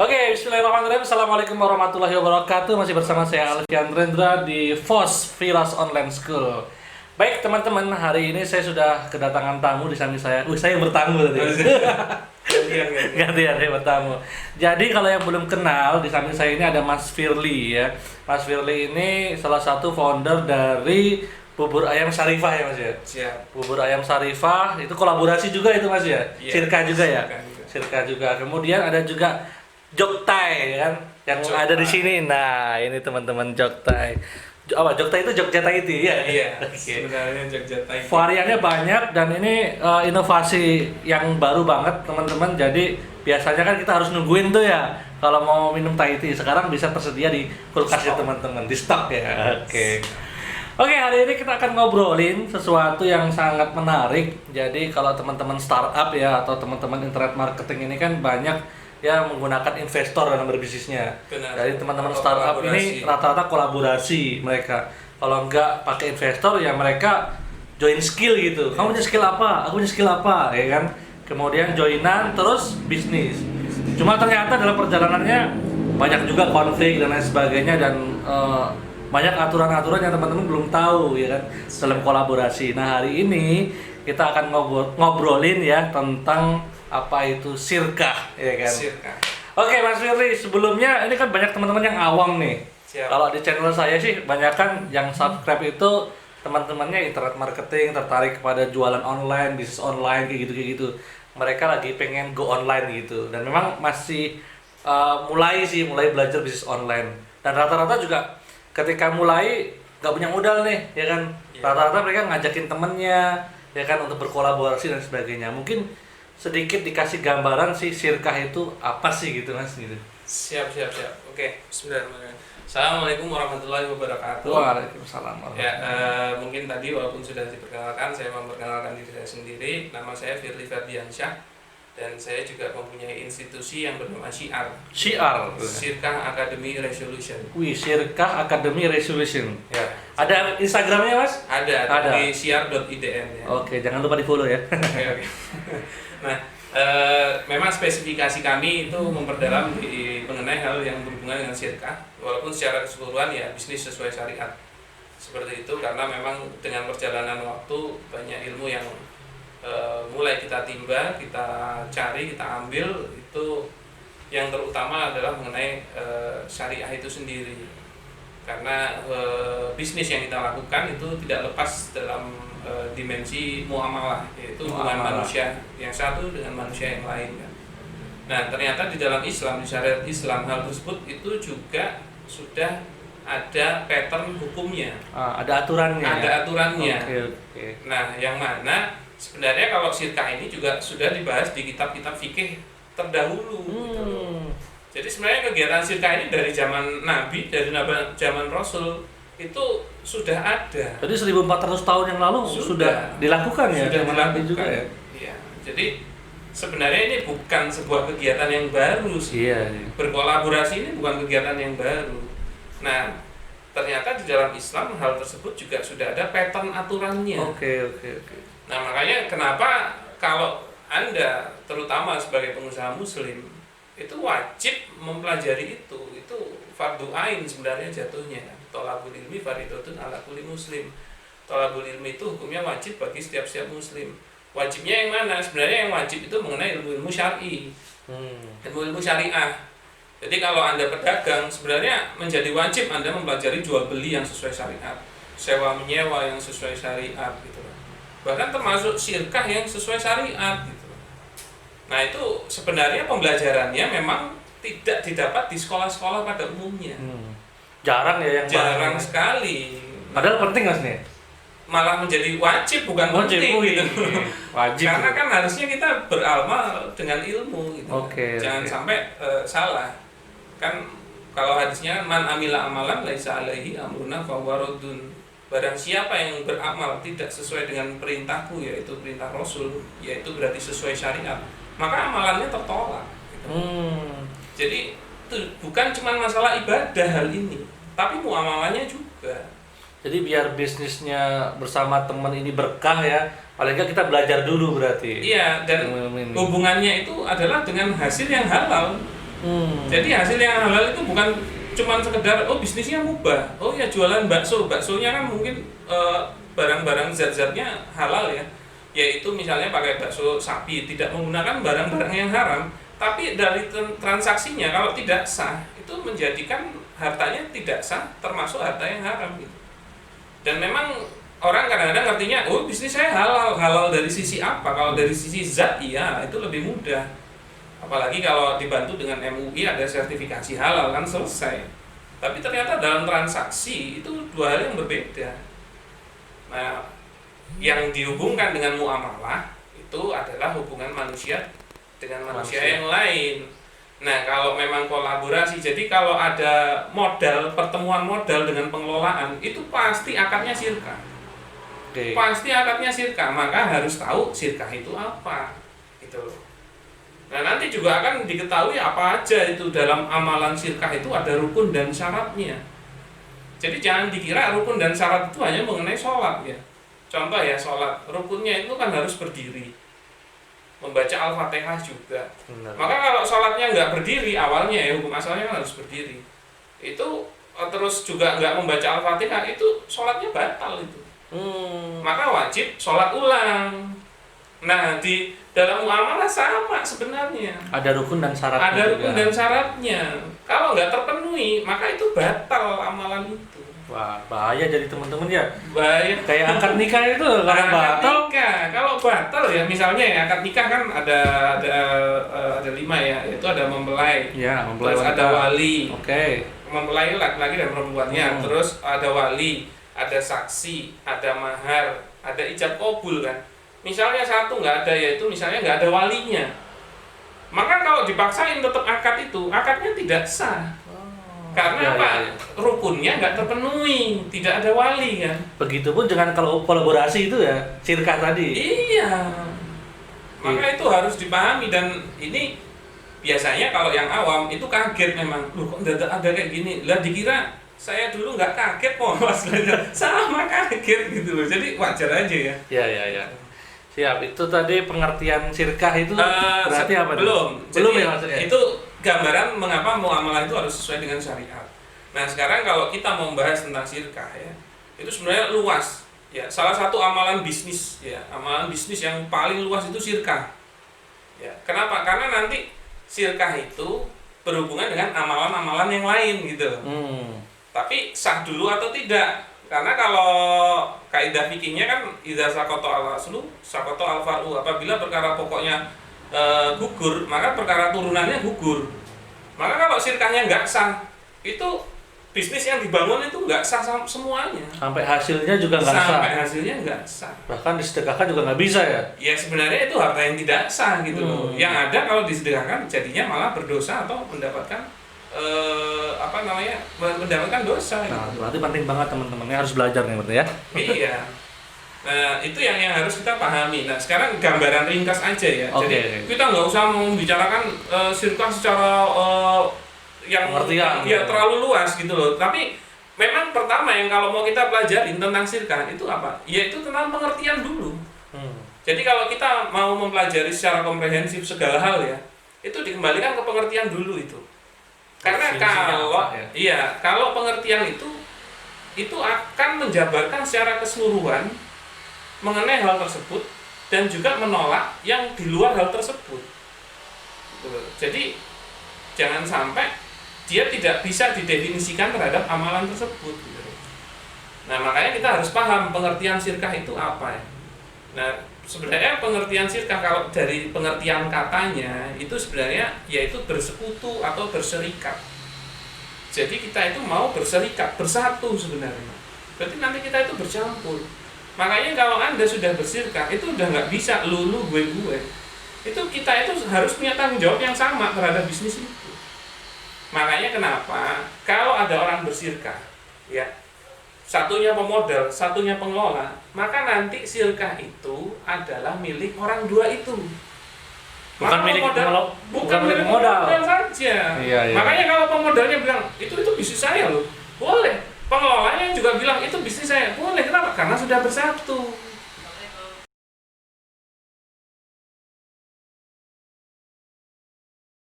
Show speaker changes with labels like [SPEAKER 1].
[SPEAKER 1] Oke, bismillahirrahmanirrahim. Assalamualaikum warahmatullahi wabarakatuh. Masih bersama saya Alfian Rendra di FOS Viras Online School. Baik teman-teman, hari ini saya sudah kedatangan tamu di samping saya. Saya yang bertamu tadi. Gantian saya bertamu. Jadi kalau yang belum kenal, di samping saya ini ada Mas Firly ya. Mas Firly ini salah satu founder dari Bubur Ayam Syarifah ya Mas ya?
[SPEAKER 2] Siap.
[SPEAKER 1] Bubur Ayam Syarifah, itu kolaborasi juga itu Mas ya?
[SPEAKER 2] Iya,
[SPEAKER 1] Sirka juga ya?
[SPEAKER 2] Sirka juga.
[SPEAKER 1] Sirka juga. Kemudian ada juga Joktai kan yang
[SPEAKER 2] Joktai.
[SPEAKER 1] ada di sini. Nah, ini teman-teman Joktai. Apa Joktai itu Jogja Taiti ya?
[SPEAKER 2] Iya.
[SPEAKER 1] Oke.
[SPEAKER 2] Sebenarnya Jogja Taiti.
[SPEAKER 1] Variannya banyak dan ini inovasi yang baru banget teman-teman. Jadi biasanya kan kita harus nungguin tuh ya kalau mau minum Taiti. Sekarang bisa tersedia di kulkasnya teman-teman, di stok ya. Oke. Oke, hari ini kita akan ngobrolin sesuatu yang sangat menarik. Jadi kalau teman-teman startup ya atau teman-teman internet marketing ini kan banyak ya menggunakan investor dalam berbisnisnya.
[SPEAKER 2] Benar.
[SPEAKER 1] Jadi teman-teman
[SPEAKER 2] Atau
[SPEAKER 1] startup ini
[SPEAKER 2] kolaborasi.
[SPEAKER 1] rata-rata kolaborasi mereka. Kalau nggak pakai investor ya mereka join skill gitu. Kamu punya skill apa? Aku punya skill apa, ya kan? Kemudian joinan terus bisnis. Cuma ternyata dalam perjalanannya banyak juga konflik dan lain sebagainya dan banyak aturan-aturan yang teman-teman belum tahu ya kan dalam kolaborasi. Nah, hari ini kita akan ngobrolin ya tentang apa itu sirkah ya kan.
[SPEAKER 2] Sirka.
[SPEAKER 1] Oke Mas Firly, sebelumnya ini kan banyak teman-teman yang awam nih.
[SPEAKER 2] Siap.
[SPEAKER 1] Kalau di channel saya sih banyak kan yang subscribe itu teman-temannya internet marketing, tertarik kepada jualan online, bisnis online kayak gitu. Mereka lagi pengen go online gitu dan memang masih mulai belajar bisnis online. Dan rata-rata juga ketika mulai nggak punya modal nih, ya kan?
[SPEAKER 2] Iya.
[SPEAKER 1] Rata-rata mereka ngajakin temennya, ya kan, untuk berkolaborasi dan sebagainya. Mungkin sedikit dikasih gambaran sih sirkah itu apa sih gitu Mas gitu.
[SPEAKER 2] Siap. Oke, bismillahirrahmanirrahim. Assalamualaikum warahmatullahi wabarakatuh.
[SPEAKER 1] Waalaikumsalam.
[SPEAKER 2] Ya, mungkin tadi walaupun sudah diperkenalkan, saya memperkenalkan diri saya sendiri. Nama saya Firly Ferdiansyah dan saya juga mempunyai institusi yang bernama Syiar.
[SPEAKER 1] Syiar.
[SPEAKER 2] Sirkah Academy Resolution.
[SPEAKER 1] Wih, Sirkah Academy Resolution.
[SPEAKER 2] Ya,
[SPEAKER 1] Ada Instagramnya Mas?
[SPEAKER 2] ada di syiar.idn ya.
[SPEAKER 1] Oke, jangan lupa di follow ya.
[SPEAKER 2] Oke. Nah, memang spesifikasi kami itu memperdalam mengenai hal yang berhubungan dengan sirkah, walaupun secara keseluruhan ya bisnis sesuai syariat. Seperti itu karena memang dengan perjalanan waktu banyak ilmu yang mulai kita timba, kita cari, kita ambil, itu yang terutama adalah mengenai syariah itu sendiri. Karena bisnis yang kita lakukan itu tidak lepas dalam dimensi muamalah, yaitu hubungan manusia yang satu dengan manusia yang lain kan. Nah, ternyata di dalam Islam, di syariat Islam, hal tersebut itu juga sudah ada pattern hukumnya.
[SPEAKER 1] Ada aturannya.
[SPEAKER 2] Ada aturannya.
[SPEAKER 1] Oke.
[SPEAKER 2] Nah, yang mana sebenarnya kalau sirkah ini juga sudah dibahas di kitab-kitab fikih terdahulu gitu loh. Jadi sebenarnya kegiatan sirkah ini dari zaman Nabi, dari zaman Rasul itu sudah ada.
[SPEAKER 1] Jadi 1400 tahun yang lalu sudah dilakukan ya,
[SPEAKER 2] Sudah
[SPEAKER 1] zaman Nabi
[SPEAKER 2] dilakukan
[SPEAKER 1] juga ya.
[SPEAKER 2] Iya. Jadi sebenarnya ini bukan sebuah kegiatan yang baru sih.
[SPEAKER 1] Iya.
[SPEAKER 2] Berkolaborasi ini bukan kegiatan yang baru. Nah, ternyata di dalam Islam hal tersebut juga sudah ada pattern aturannya.
[SPEAKER 1] Oke.
[SPEAKER 2] Nah, makanya kenapa kalau Anda terutama sebagai pengusaha muslim itu wajib mempelajari itu fardu ain sebenarnya jatuhnya. Thalabul ilmi fardhatun ala kulli muslim. Thalabul ilmi itu hukumnya wajib bagi setiap muslim. Wajibnya yang mana? Sebenarnya yang wajib itu mengenai ilmu syar'i. Ilmu syariah. Jadi kalau Anda pedagang sebenarnya menjadi wajib Anda mempelajari jual beli yang sesuai syariat, sewa menyewa yang sesuai syariat gitu. Bahkan termasuk sirkah yang sesuai syariat gitu. Nah, itu sebenarnya pembelajarannya memang tidak didapat di sekolah-sekolah pada umumnya.
[SPEAKER 1] Jarang ya yang
[SPEAKER 2] Jarang sekali.
[SPEAKER 1] Padahal penting Mas nih.
[SPEAKER 2] Malah menjadi wajib bukan penting gitu.
[SPEAKER 1] Wajib.
[SPEAKER 2] Karena kan harusnya kita beramal dengan ilmu gitu. Jangan sampai salah. Kan kalau hadisnya man amila amalan laisa alaihi amruna fahuwa raddun. Barang siapa yang beramal tidak sesuai dengan perintahku, yaitu perintah Rasul, yaitu berarti sesuai syariat, maka amalannya tertolak gitu. Jadi itu bukan cuma masalah ibadah hal ini, tapi muamalahnya juga.
[SPEAKER 1] Jadi biar bisnisnya bersama teman ini berkah ya, paling nggak kita belajar dulu berarti.
[SPEAKER 2] Iya, dan hubungannya itu adalah dengan hasil yang halal. Jadi hasil yang halal itu bukan cuman sekedar bisnisnya mubah, ya jualan baksonya kan mungkin barang-barang zat-zatnya halal ya, yaitu misalnya pakai bakso sapi, tidak menggunakan barang-barang yang haram, tapi dari transaksinya kalau tidak sah itu menjadikan hartanya tidak sah, termasuk harta yang haram gitu. Dan memang orang kadang-kadang ngertinya, bisnis saya halal dari sisi apa? Kalau dari sisi zat iya itu lebih mudah. Apalagi kalau dibantu dengan MUI ada sertifikasi halal kan selesai. Tapi ternyata dalam transaksi itu dua hal yang berbeda. Nah, yang dihubungkan dengan muamalah itu adalah hubungan manusia dengan manusia yang lain. Nah, kalau memang kolaborasi, jadi kalau ada pertemuan modal dengan pengelolaan, itu pasti akadnya syirkah. Pasti akadnya syirkah, maka harus tahu syirkah itu apa. Gitu loh. Nah, nanti juga akan diketahui apa aja itu dalam amalan syirkah itu ada rukun dan syaratnya. Jadi jangan dikira rukun dan syarat itu hanya mengenai sholat ya. Contoh ya, sholat, rukunnya itu kan harus berdiri, membaca Al-Fatihah juga. Benar. Maka kalau sholatnya nggak berdiri awalnya ya, hukum asalnya kan harus berdiri. Itu terus juga nggak membaca Al-Fatihah, itu sholatnya batal itu. Maka wajib sholat ulang. Nah, di dalam muamalah sama sebenarnya.
[SPEAKER 1] Ada rukun dan syaratnya.
[SPEAKER 2] Ada rukun dan syaratnya. Kalau nggak terpenuhi, maka itu batal amalan itu.
[SPEAKER 1] Wah, bahaya jadi teman-teman ya.
[SPEAKER 2] Bahaya.
[SPEAKER 1] Kayak akad nikah itu kalau batal.
[SPEAKER 2] Kalau batal ya, misalnya ya akad nikah kan ada 5 ya, yaitu ada mempelai.
[SPEAKER 1] Ya, mempelai.
[SPEAKER 2] Terus ada wali.
[SPEAKER 1] Oke.
[SPEAKER 2] Mempelai laki-laki dan perempuannya. Terus ada wali, ada saksi, ada mahar, ada ijab kabul kan. Misalnya satu nggak ada, yaitu misalnya nggak ada walinya, maka kalau dipaksain tetap akad itu, akadnya tidak sah. Karena apa? Rukunnya nggak terpenuhi, tidak ada wali kan.
[SPEAKER 1] Begitupun dengan kalau kolaborasi itu ya, syirkah tadi.
[SPEAKER 2] Iya. Maka itu harus dipahami, dan ini biasanya kalau yang awam itu kaget memang, kok ada kayak gini. Lah dikira saya dulu nggak kaget kok pas belajar, sama kaget gitu loh. Jadi wajar aja ya.
[SPEAKER 1] Iya. Siap, itu tadi pengertian syirkah itu berarti apa?
[SPEAKER 2] Belum
[SPEAKER 1] ya maksudnya?
[SPEAKER 2] Itu gambaran mengapa muamalah itu harus sesuai dengan syariat. Nah, sekarang kalau kita mau membahas tentang syirkah ya, itu sebenarnya luas. Ya, salah satu amalan bisnis ya, amalan bisnis yang paling luas itu syirkah. Ya, kenapa? Karena nanti syirkah itu berhubungan dengan amalan-amalan yang lain gitu. Tapi sah dulu atau tidak? Karena kalau kaidah fikihnya kan idza saqata al-aslu saqata al-far'u, apabila perkara pokoknya gugur, maka perkara turunannya gugur. Maka kalau syirkahnya nggak sah, itu bisnis yang dibangun itu nggak sah semuanya.
[SPEAKER 1] Sampai hasilnya juga nggak sah.
[SPEAKER 2] Sampai hasilnya nggak sah.
[SPEAKER 1] Bahkan disedekahkan juga nggak bisa ya? Ya
[SPEAKER 2] sebenarnya itu harta yang tidak sah gitu loh. Yang ada kalau disedekahkan jadinya malah berdosa atau mendapatkan mendapatkan dosa.
[SPEAKER 1] Nah, berarti penting banget teman-teman, harus belajar nih berarti ya.
[SPEAKER 2] Iya. Nah, itu yang harus kita pahami. Nah, sekarang gambaran ringkas aja ya. Jadi kita nggak usah membicarakan syirkah secara yang terlalu luas gitu loh. Tapi memang pertama yang kalau mau kita pelajarin tentang syirkah itu apa? Yaitu tentang pengertian dulu. Jadi kalau kita mau mempelajari secara komprehensif segala hal ya, itu dikembalikan ke pengertian dulu itu. Karena kalau pengertian itu akan menjabarkan secara keseluruhan mengenai hal tersebut dan juga menolak yang di luar hal tersebut. Jadi jangan sampai dia tidak bisa didefinisikan terhadap amalan tersebut. Nah, makanya kita harus paham pengertian syirkah itu apa ya. Nah, sebenarnya pengertian syirkah kalau dari pengertian katanya itu sebenarnya yaitu bersekutu atau berserikat. Jadi kita itu mau berserikat, bersatu sebenarnya. Berarti nanti kita itu bercampur. Makanya kalau Anda sudah bersyirkah itu udah nggak bisa lu gue. Itu kita itu harus punya tanggung jawab yang sama terhadap bisnis itu. Makanya kenapa kalau ada orang bersyirkah, ya satunya pemodal, satunya pengelola, maka nanti syirkah itu adalah milik orang dua itu.
[SPEAKER 1] Bukan milik pemodal
[SPEAKER 2] saja.
[SPEAKER 1] Iya.
[SPEAKER 2] Makanya kalau pemodalnya bilang itu bisnis saya loh, boleh. Pengelolanya juga bilang itu bisnis saya, boleh. Kenapa? Karena sudah bersatu.